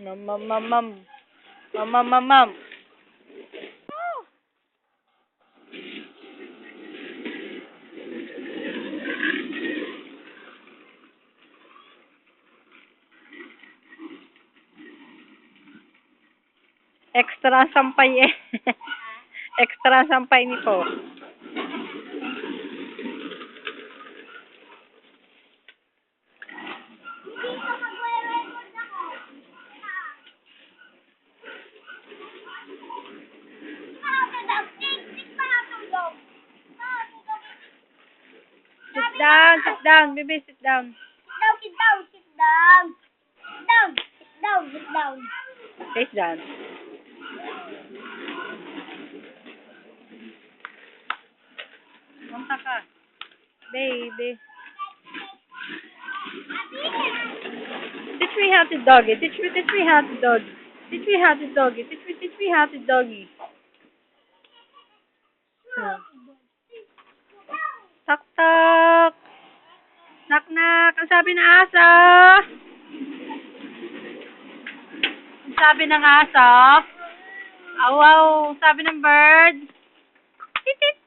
Mam, mam, mam, mam. Mam, mam, mam, mam. Extra sampay eh. Extra sampay nito. Sit down, sit down, baby, sit down. Sit down, sit down. Sit down, sit down, sit down. Face down. Punta ka. Baby. Teach me how to doggy. Teach me how to doggy. Teach me how to doggy. Teach me how to doggy. Tak tak. Knock knock. Ang sabi ng aso? Ang sabi ng aso? Aw, wow. Ang sabi ng bird? Tit tit.